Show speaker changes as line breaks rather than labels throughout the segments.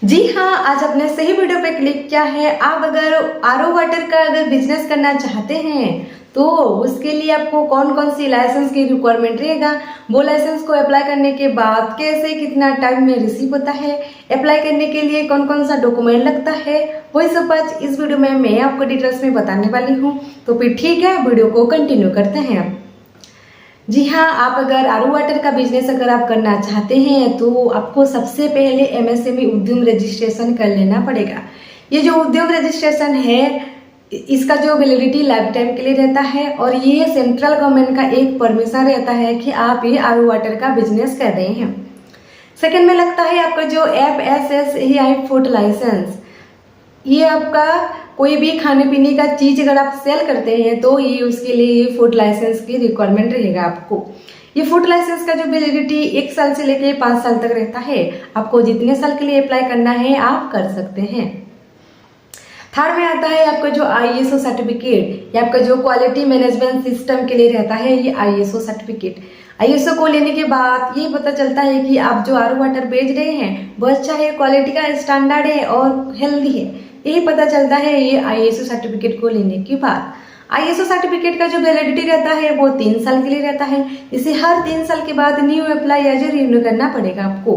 जी हाँ, आज आपने सही वीडियो पे क्लिक किया है। आप अगर आरओ वाटर का बिजनेस करना चाहते हैं तो उसके लिए आपको कौन कौन सी लाइसेंस की रिक्वायरमेंट रहेगा, वो लाइसेंस को अप्लाई करने के बाद कैसे कितना टाइम में रिसीव होता है, अप्लाई करने के लिए कौन कौन सा डॉक्यूमेंट लगता है, वही सब आज इस वीडियो में मैं आपको डिटेल्स में बताने वाली हूँ। तो फिर ठीक है, वीडियो को कंटिन्यू करते हैं। जी हाँ, आप अगर आरओ वाटर का बिजनेस अगर आप करना चाहते हैं तो आपको सबसे पहले एमएसएमई उद्यम रजिस्ट्रेशन कर लेना पड़ेगा। ये जो उद्यम रजिस्ट्रेशन है इसका जो वैलिडिटी लाइफ टाइम के लिए रहता है और ये सेंट्रल गवर्नमेंट का एक परमिशन रहता है कि आप ये आरओ वाटर का बिजनेस कर रहे हैं। सेकंड में लगता है आपका जो FSSAI फूड लाइसेंस। ये आपका कोई भी खाने पीने का चीज अगर आप सेल करते हैं तो ये उसके लिए ये फूड लाइसेंस की रिक्वायरमेंट रहेगा आपको। ये फूड लाइसेंस का जो वैलिडिटी 1 साल से लेकर 5 साल तक रहता है। आपको जितने साल के लिए अप्लाई करना है आप कर सकते हैं। थर्ड में आता है आपका जो ISO सर्टिफिकेट। ये आपका जो क्वालिटी मैनेजमेंट सिस्टम के लिए रहता है, ये ISO सर्टिफिकेट। ISO को लेने के बाद ये पता चलता है कि आप जो आरओ वाटर बेच रहे हैं वो अच्छा है, क्वालिटी का स्टैंडर्ड है और हेल्दी है, यही पता चलता है ये ISO सर्टिफिकेट को लेने के बाद। ISO सर्टिफिकेट का जो वैलिडिटी रहता है वो 3 साल के लिए रहता है। इसे हर 3 साल के बाद न्यू अप्लाई या जो रिन्यू करना पड़ेगा आपको।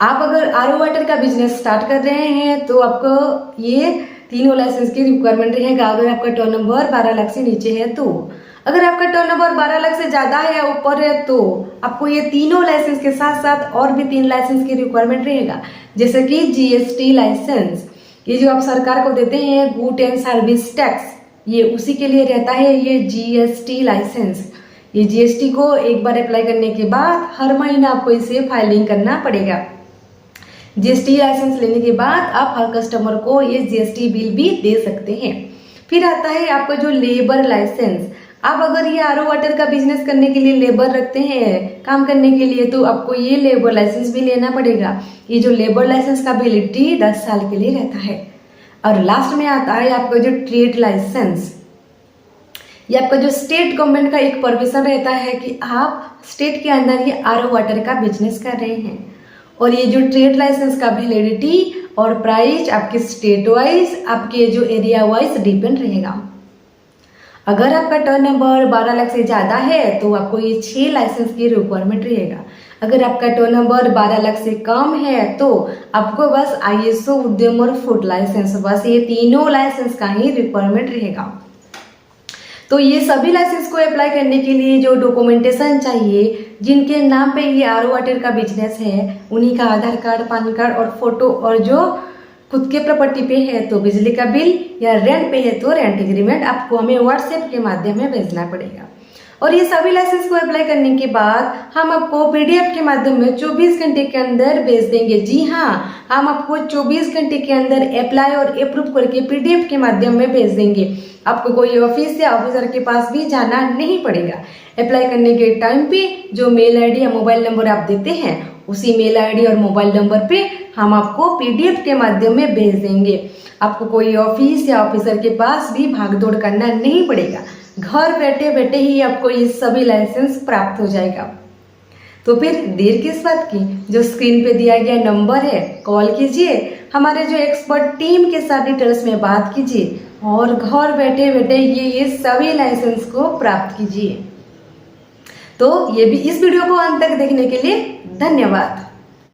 आप अगर आरओ वाटर का बिजनेस स्टार्ट कर रहे हैं तो आपको ये तीनों लाइसेंस की रिक्वायरमेंट रहेगा। अगर आपका टर्नओवर 12 लाख से नीचे है तो, अगर आपका टर्नओवर 12 लाख से ज्यादा है या ऊपर है तो आपको ये तीनों लाइसेंस के साथ साथ और भी 3 लाइसेंस की रिक्वायरमेंट रहेगा, जैसे कि GST लाइसेंस। ये जो आप सरकार को देते हैं गुड एंड सर्विस टैक्स, ये उसी के लिए रहता है ये GST लाइसेंस। ये GST को एक बार अप्लाई करने के बाद हर महीना आपको इसे फाइलिंग करना पड़ेगा। GST लाइसेंस लेने के बाद आप हर कस्टमर को ये GST बिल भी दे सकते हैं। फिर आता है आपका जो लेबर लाइसेंस। आप अगर ये आरओ वाटर का बिजनेस करने के लिए लेबर रखते हैं काम करने के लिए तो आपको ये लेबर लाइसेंस भी लेना पड़ेगा। ये जो लेबर लाइसेंस का वैलिडिटी 10 साल के लिए रहता है। और लास्ट में आता है आपका जो ट्रेड लाइसेंस। ये आपका जो स्टेट गवर्नमेंट का एक परमिशन रहता है कि आप स्टेट के अंदर ये आरओ वाटर का बिजनेस कर रहे हैं। और ये जो ट्रेड लाइसेंस का वैलिडिटी और प्राइस आपके स्टेट वाइज, आपके जो एरिया वाइज डिपेंड रहेगा। अगर आपका टर्नओवर 12 लाख से ज़्यादा है तो आपको ये 6 लाइसेंस की रिक्वायरमेंट रहेगा। अगर आपका टर्नओवर 12 लाख से कम है तो आपको बस ISO उद्यम और फूड लाइसेंस, बस ये तीनों लाइसेंस का ही रिक्वायरमेंट रहेगा। तो ये सभी लाइसेंस को अप्लाई करने के लिए जो डॉक्यूमेंटेशन चाहिए, जिनके नाम पे ये आरओ वाटर का बिजनेस है, उन्हीं का आधार कार्ड, पैन कार्ड और फोटो, और जो खुद के प्रॉपर्टी पे है तो बिजली का बिल, या रेंट पे है तो रेंट एग्रीमेंट आपको हमें व्हाट्सएप के माध्यम में भेजना पड़ेगा। और ये सभी लाइसेंस को अप्लाई करने के बाद हम आपको PDF के माध्यम में 24 घंटे के अंदर भेज देंगे। जी हाँ, हम आपको 24 घंटे के अंदर अप्लाई और अप्रूव करके PDF के माध्यम में भेज देंगे। आपको कोई ऑफिस या ऑफिसर के पास भी जाना नहीं पड़ेगा। अप्लाई करने के टाइम पे जो मेल ID या मोबाइल नंबर आप देते हैं उसी मेल ID और मोबाइल नंबर पे हम आपको PDF के माध्यम में भेज देंगे। आपको कोई ऑफिस या ऑफिसर के पास भी भागदौड़ करना नहीं पड़ेगा। घर बैठे बैठे ही आपको ये सभी लाइसेंस प्राप्त हो जाएगा। तो फिर देर किस बात की, जो स्क्रीन पे दिया गया नंबर है कॉल कीजिए, हमारे जो एक्सपर्ट टीम के साथ डिटेल्स में बात कीजिए और घर बैठे बैठे ये सभी लाइसेंस को प्राप्त कीजिए। तो ये भी इस वीडियो को अंत तक देखने के लिए धन्यवाद।